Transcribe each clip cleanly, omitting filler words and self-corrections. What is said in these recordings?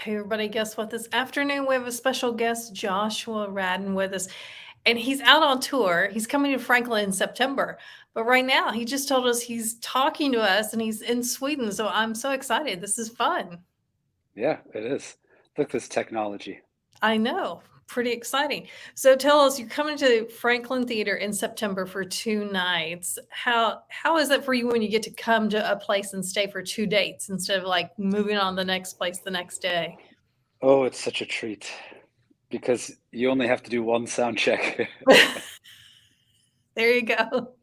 Hey, everybody, guess what? This afternoon, we have a special guest, Joshua Radin, with us, and he's out on tour. He's coming to Franklin in September. But right now, he just told us he's talking to us and he's in Sweden. So I'm so excited. This is fun. Yeah, it is. Look, this technology. I know. Pretty exciting. So tell us, you're coming to Franklin Theater in September for 2 nights. How is it for you when you get to come to a place and stay for 2 dates instead of like moving on the next place the next day? Oh, it's such a treat because you only have to do one sound check. There you go.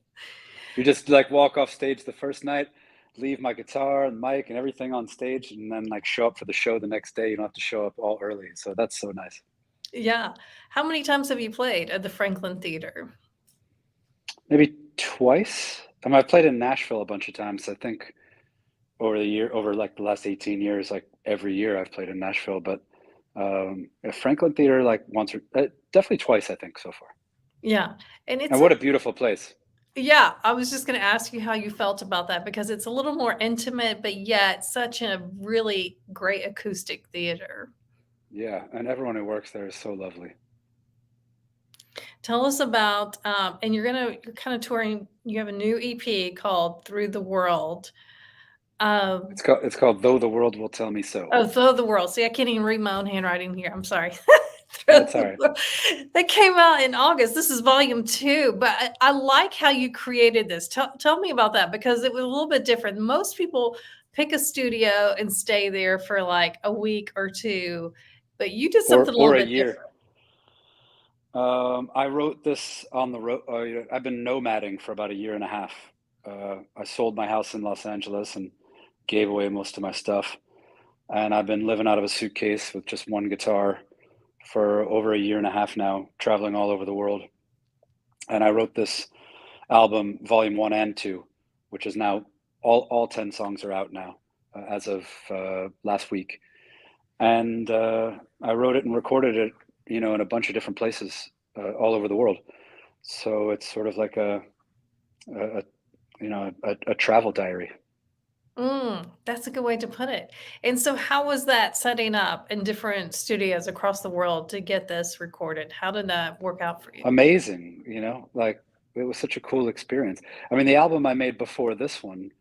You just like walk off stage the first night, leave my guitar and mic and everything on stage, and then like show up for the show the next day. You don't have to show up all early. So that's so nice. Yeah. How many times have you played at the Franklin Theater? Maybe twice. I've played in Nashville a bunch of times. I think over like the last 18 years, like every year I've played in Nashville, but at Franklin Theater like once or definitely twice, I think so far. Yeah. And And it's a what a beautiful place. yeah, I was just gonna ask you how you felt about that because it's a little more intimate, but yet such a really great acoustic theater. Yeah, and everyone who works there is so lovely. Tell us about, and you're kind of touring. You have a new EP called "Through the World." Um, It's called Though the World Will Tell Me So. oh, "Through the World." See, I can't even read my own handwriting here. I'm sorry. Through That's all the right. World. That came out in August. This is volume 2, but I like how you created this. Tell me about that because it was a little bit different. Most people pick a studio and stay there for like a week or 2, but you did Or something a or little a bit year. different. I wrote this on the road. I've been nomading for about a year and a half. I sold my house in Los Angeles and gave away most of my stuff, and I've been living out of a suitcase with just one guitar for over a year and a half now, traveling all over the world. And I wrote this album, Volume One and Two, which is now all 10 songs are out now as of last week. And I wrote it and recorded it, in a bunch of different places all over the world. So it's sort of like a a travel diary. That's a good way to put it. And so how was that setting up in different studios across the world to get this recorded? How did that work out for you? Amazing, like it was such a cool experience. I mean, the album I made before this one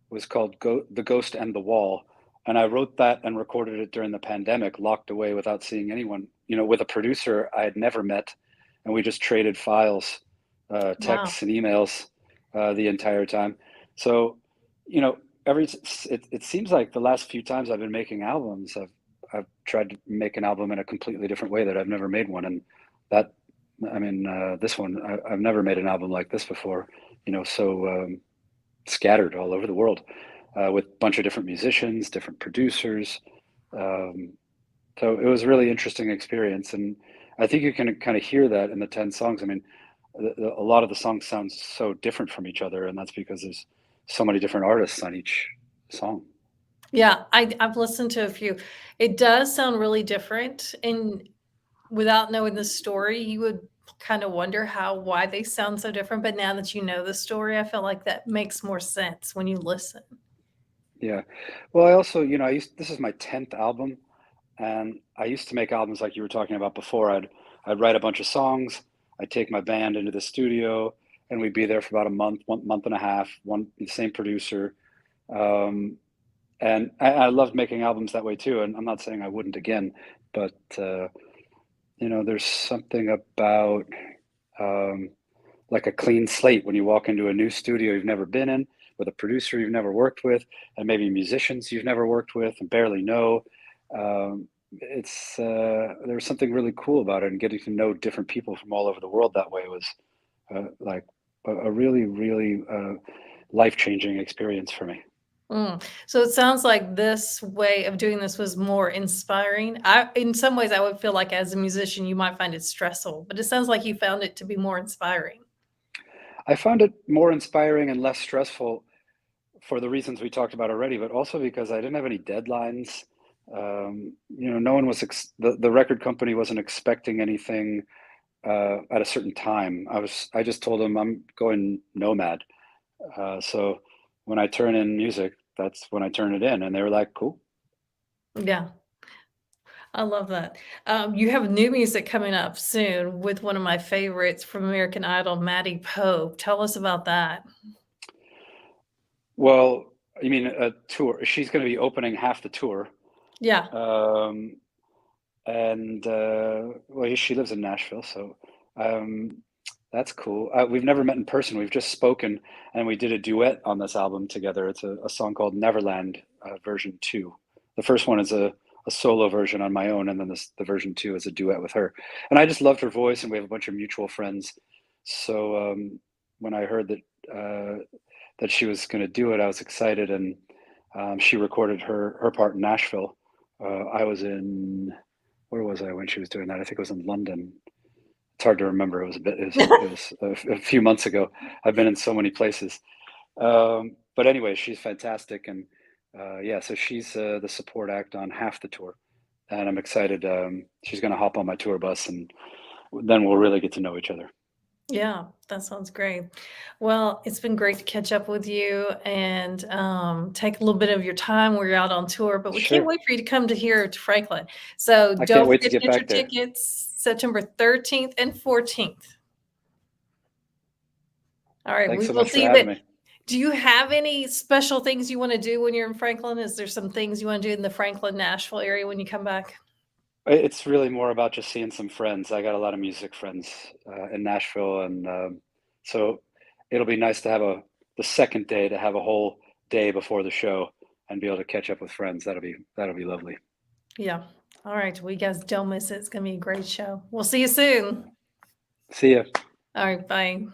was called The Ghost and the Wall. And I wrote that and recorded it during the pandemic, locked away without seeing anyone, with a producer I had never met. And we just traded files, Wow. texts and emails the entire time. So, you know, it seems like the last few times I've been making albums, I've tried to make an album in a completely different way that I've never made one. And that, I mean, this one, I've never made an album like this before, so scattered all over the world with a bunch of different musicians, different producers. Um, so it was a really interesting experience, and I think you can kind of hear that in the 10 songs. I mean, a lot of the songs sound so different from each other, and that's because there's so many different artists on each song. Yeah, I've listened to a few. It does sound really different, and without knowing the story, you would kind of wonder why they sound so different, but now that you know the story, I feel like that makes more sense when you listen. Yeah. Well, I also, this is my 10th album, and I used to make albums like you were talking about before. I'd write a bunch of songs, I'd take my band into the studio, and we'd be there for about a month, 1 month and a half, the same producer. Um, and I loved making albums that way too. And I'm not saying I wouldn't again, but there's something about um, like a clean slate when you walk into a new studio you've never been in, with a producer you've never worked with, and maybe musicians you've never worked with and barely know. There's something really cool about it, and getting to know different people from all over the world that way was like a really, really life-changing experience for me. So it sounds like this way of doing this was more inspiring. In some ways, I would feel like as a musician, you might find it stressful, but it sounds like you found it to be more inspiring. I found it more inspiring and less stressful for the reasons we talked about already, but also because I didn't have any deadlines. No one was the record company wasn't expecting anything at a certain time. I just told them I'm going nomad. So when I turn in music, that's when I turn it in, and they were like, "Cool." Yeah. I love that. You have new music coming up soon with one of my favorites from American Idol, Maddie Pope. Tell us about that. Well, you mean a tour? She's going to be opening half the tour. Yeah. Um, and well, she lives in Nashville, so um, that's cool. We've never met in person. We've just spoken, and we did a duet on this album together. It's a song called Neverland, version two. The first one is a solo version on my own, and then the version two is a duet with her. And I just loved her voice, and we have a bunch of mutual friends. So when I heard that she was going to do it, I was excited, and she recorded her part in Nashville. I was in where was I when she was doing that? I think it was in London. It's hard to remember. It was a bit. It was a few months ago. I've been in so many places. But anyway, she's fantastic, and yeah, so she's the support act on half the tour, and I'm excited. She's going to hop on my tour bus, and then we'll really get to know each other. Yeah, that sounds great. Well, it's been great to catch up with you and take a little bit of your time where you're out on tour, but we can't Sure, wait for you to come to here to Franklin. So I don't can't wait to forget to get get your back there. tickets September 13th and 14th. All right, Thanks we so will much for see you having then. me. Do you have any special things you want to do when you're in Franklin? Is there some things you want to do in the Franklin, Nashville area when you come back? It's really more about just seeing some friends. I got a lot of music friends in Nashville, and so it'll be nice to have the second day to have a whole day before the show and be able to catch up with friends. That'll be lovely. Yeah. All right. Well, you guys don't miss it. It's going to be a great show. We'll see you soon. See ya. All right. Bye.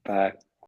Bye.